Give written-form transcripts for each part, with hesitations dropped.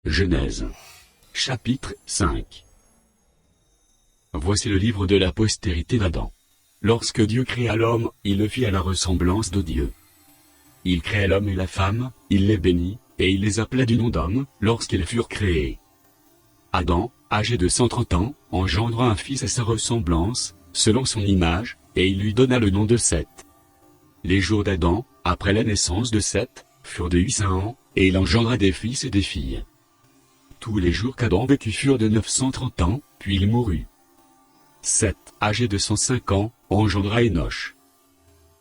Genèse. Chapitre 5. Voici le livre de la postérité d'Adam. Lorsque Dieu créa l'homme, il le fit à la ressemblance de Dieu. Il créa l'homme et la femme, il les bénit, et il les appela du nom d'homme, lorsqu'ils furent créés. Adam, âgé de 130 ans, engendra un fils à sa ressemblance, selon son image, et il lui donna le nom de Seth. Les jours d'Adam, après la naissance de Seth, furent de 800 ans, et il engendra des fils et des filles. Tous les jours qu'Adam vécut furent de 930 ans, puis il mourut. Seth, âgé de 105 ans, engendra Enoch.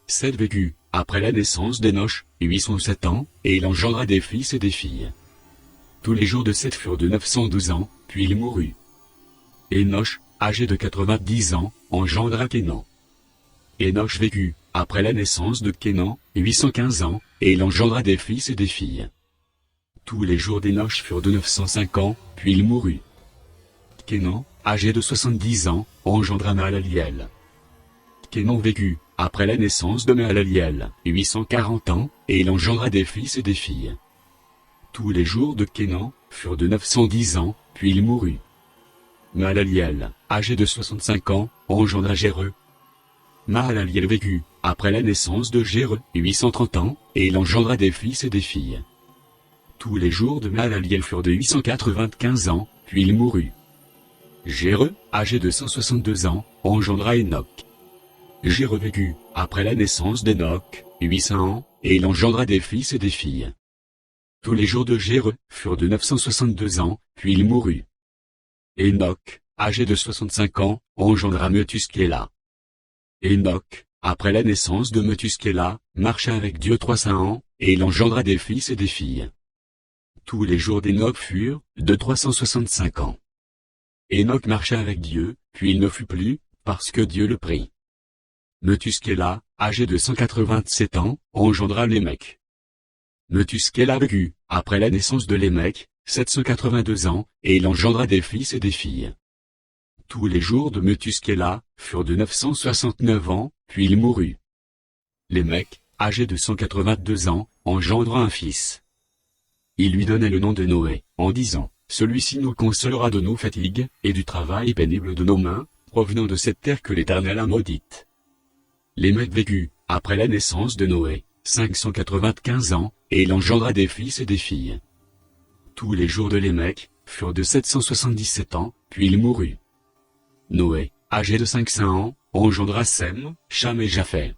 Seth vécut, après la naissance d'Enoch, 807 ans, et il engendra des fils et des filles. Tous les jours de Seth furent de 912 ans, puis il mourut. Enoch, âgé de 90 ans, engendra Kénan. Enoch vécut, après la naissance de Kénan, 815 ans, et il engendra des fils et des filles. Tous les jours d'Enoch furent de 905 ans, puis il mourut. Kénan, âgé de 70 ans, engendra Mahalaliel. Kénan vécut, après la naissance de Mahalaliel, 840 ans, et il engendra des fils et des filles. Tous les jours de Kénan furent de 910 ans, puis il mourut. Mahalaliel, âgé de 65 ans, engendra Jéreux. Mahalaliel vécut, après la naissance de Jéreux, 830 ans, et il engendra des fils et des filles. Tous les jours de Mahalaliel furent de 895 ans, puis il mourut. Jéreux, âgé de 162 ans, engendra Enoch. Jéreux vécut, après la naissance d'Enoch, 800 ans, et il engendra des fils et des filles. Tous les jours de Jéreux furent de 962 ans, puis il mourut. Enoch, âgé de 65 ans, engendra Methuskéla. Enoch, après la naissance de Methuskéla, marcha avec Dieu 300 ans, et il engendra des fils et des filles. Tous les jours d'Enoch furent de 365 ans. Enoch marcha avec Dieu, puis il ne fut plus, parce que Dieu le prit. Methuskéla, âgé de 187 ans, engendra Lémec. Methuskéla vécut, après la naissance de Lémec, 782 ans, et il engendra des fils et des filles. Tous les jours de Methuskéla furent de 969 ans, puis il mourut. Lémec, âgé de 182 ans, engendra un fils. Il lui donna le nom de Noé, en disant, « Celui-ci nous consolera de nos fatigues, et du travail pénible de nos mains, provenant de cette terre que l'Éternel a maudite. » Lémec vécut, après la naissance de Noé, 595 ans, et il engendra des fils et des filles. Tous les jours de Lémec furent de 777 ans, puis il mourut. Noé, âgé de 500 ans, engendra Sem, Cham et Japheth.